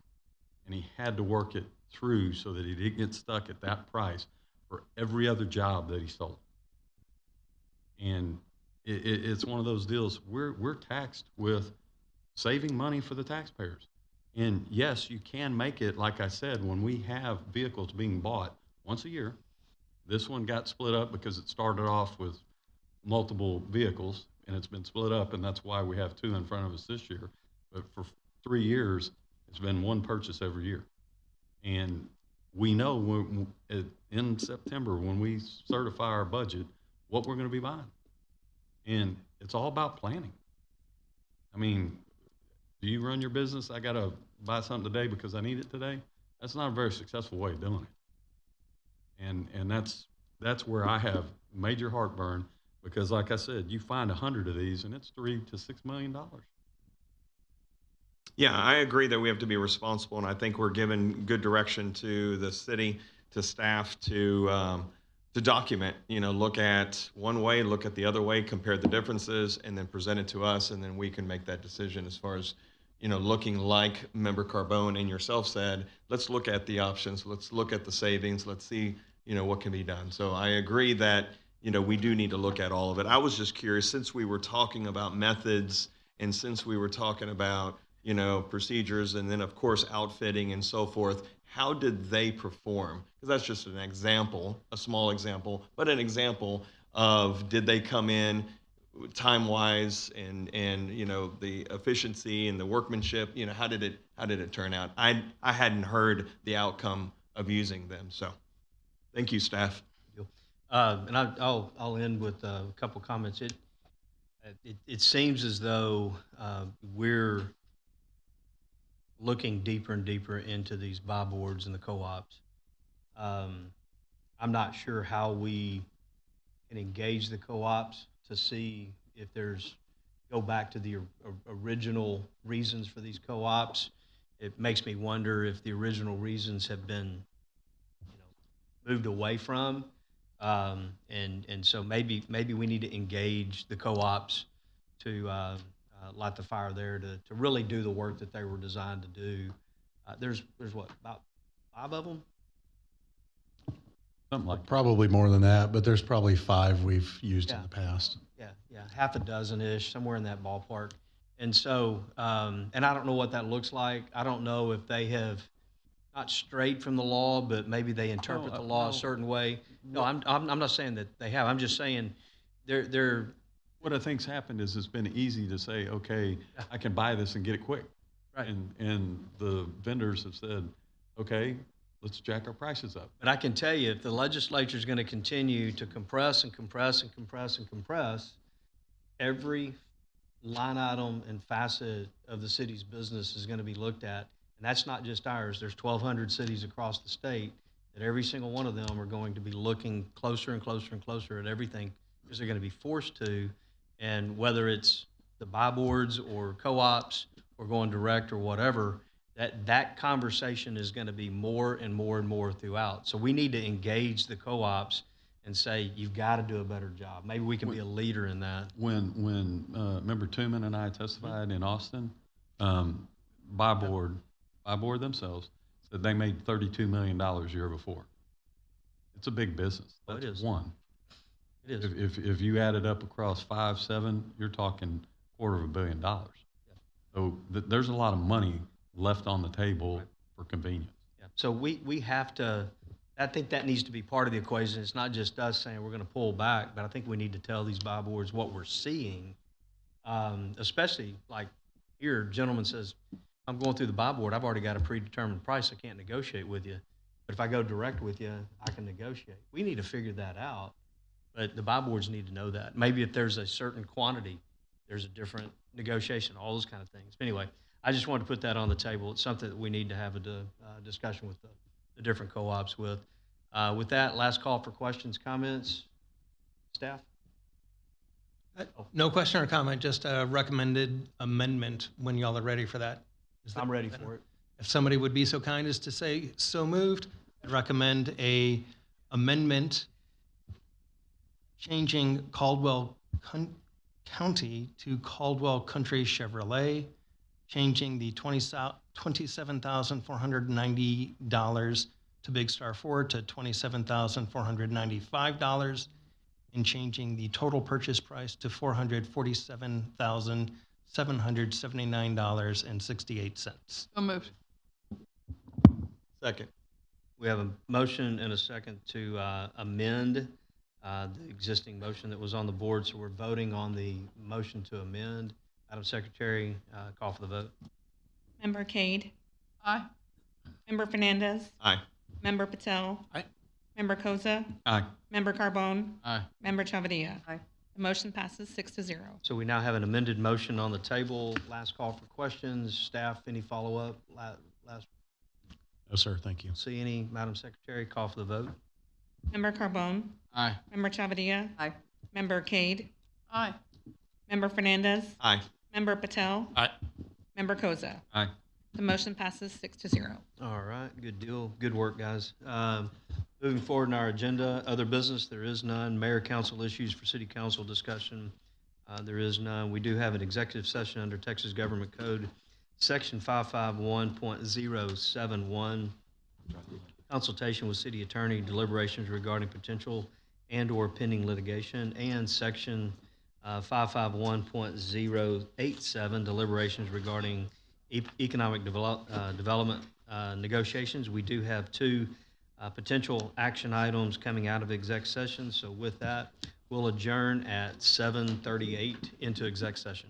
And he had to work it through so that he didn't get stuck at that price for every other job that he sold. And it's one of those deals, we're taxed with saving money for the taxpayers. And yes, you can make it, like I said, when we have vehicles being bought once a year. This one got split up because it started off with multiple vehicles, and it's been split up, and that's why we have two in front of us this year. But for 3 years, it's been one purchase every year. And we know in September, when we certify our budget, what we're going to be buying. And it's all about planning. I mean, do you run your business? I got to buy something today because I need it today. That's not a very successful way of doing it. And that's where I have major heartburn because, like I said, you find 100 of these and it's $3 to $6 million. Yeah, I agree that we have to be responsible, and I think we're giving good direction to the city, to staff, to document. Look at one way, look at the other way, compare the differences, and then present it to us, and then we can make that decision as far as looking like Member Carbone and yourself said. Let's look at the options. Let's look at the savings. Let's see what can be done. So I agree that we do need to look at all of it. I was just curious, since we were talking about methods and since we were talking about procedures, and then of course outfitting and so forth. How did they perform? Because that's just an example, a small example, but an example of did they come in time-wise and the efficiency and the workmanship. How did it turn out? I hadn't heard the outcome of using them. So, thank you, staff. And I'll end with a couple comments. It seems as though we're looking deeper and deeper into these buy boards and the co-ops. I'm not sure how we can engage the co-ops to see if go back to the original reasons for these co-ops. It makes me wonder if the original reasons have been moved away from. And so maybe we need to engage the co-ops to light the fire there to really do the work that they were designed to do. There's what, about 5 of them? Something like Probably more than that, but there's probably 5 we've used in the past. Yeah, half a dozen-ish, somewhere in that ballpark. And so, and I don't know what that looks like. I don't know if they have not strayed from the law, but maybe they interpret the law a certain way. No, I'm not saying that they have. I'm just saying they're. What I think's happened is it's been easy to say, okay, I can buy this and get it quick. Right. And the vendors have said, okay, let's jack our prices up. But I can tell you, if the legislature is going to continue to compress and compress and compress and compress, every line item and facet of the city's business is going to be looked at. And that's not just ours. There's 1,200 cities across the state that every single one of them are going to be looking closer and closer and closer at everything because they're going to be forced to. And whether it's the buy boards or co-ops or going direct or whatever, that conversation is going to be more and more and more throughout. So we need to engage the co-ops and say, you've got to do a better job. Maybe we can be a leader in that. When Member Tooman and I testified in Austin, buy board themselves said they made $32 million year before. It's a big business. That's it is. one. It is. If you add it up across 5, 7, you're talking $250 million. So there's a lot of money left on the table for convenience. Yeah. So we have to, I think that needs to be part of the equation. It's not just us saying we're going to pull back, but I think we need to tell these buy boards what we're seeing, especially like here, gentleman says, I'm going through the buy board. I've already got a predetermined price. I can't negotiate with you. But if I go direct with you, I can negotiate. We need to figure that out. But the buy boards need to know that. Maybe if there's a certain quantity, there's a different negotiation, all those kind of things. But anyway, I just wanted to put that on the table. It's something that we need to have a discussion with the different co-ops with. With that, last call for questions, comments. Staff? No question or comment, just a recommended amendment when y'all are ready for that. I'm ready for it. If somebody would be so kind as to say so moved, I'd recommend a amendment changing Caldwell County to Caldwell Country Chevrolet, changing the $27,490 to Big Star Ford to $27,495, and changing the total purchase price to $447,779.68. So moved. Second. We have a motion and a second to amend the existing motion that was on the board. So we're voting on the motion to amend. Madam Secretary, call for the vote. Member Cade? Aye. Member Fernandez? Aye. Member Patel? Aye. Member Koza? Aye. Member Carbone? Aye. Member Chavadilla? Aye. The motion passes 6-0. So we now have an amended motion on the table. Last call for questions. Staff, any follow-up? Last, No, sir. Thank you. see any? Madam Secretary, call for the vote. Member Carbone? Aye. Member Chavadilla? Aye. Member Cade? Aye. Member Fernandez? Aye. Member Patel? Aye. Member Koza? Aye. The motion passes 6-0. All right, good deal. Good work, guys. Moving forward in our agenda, other business, there is none. Mayor council issues for city council discussion, there is none. We do have an executive session under Texas Government Code, Section 551.071, consultation with city attorney, deliberations regarding potential and/or pending litigation, and Section 551.087, deliberations regarding economic development negotiations. We do have two potential action items coming out of exec session. So with that, we'll adjourn at 7:38 into exec session.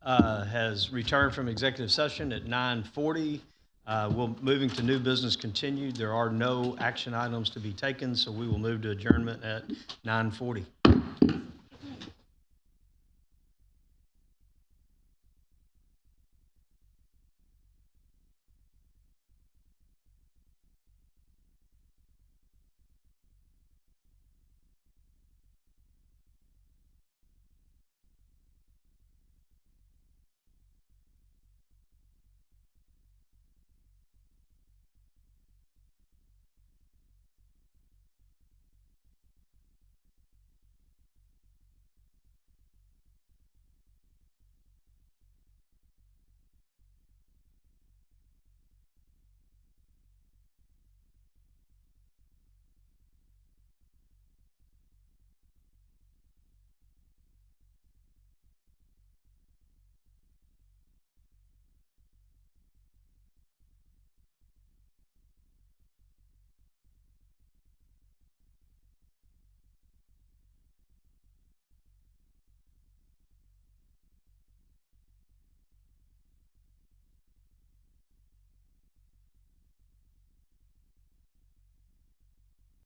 has returned from executive session at 9:40. Moving to new business continued. There are no action items to be taken, so we will move to adjournment at 9:40.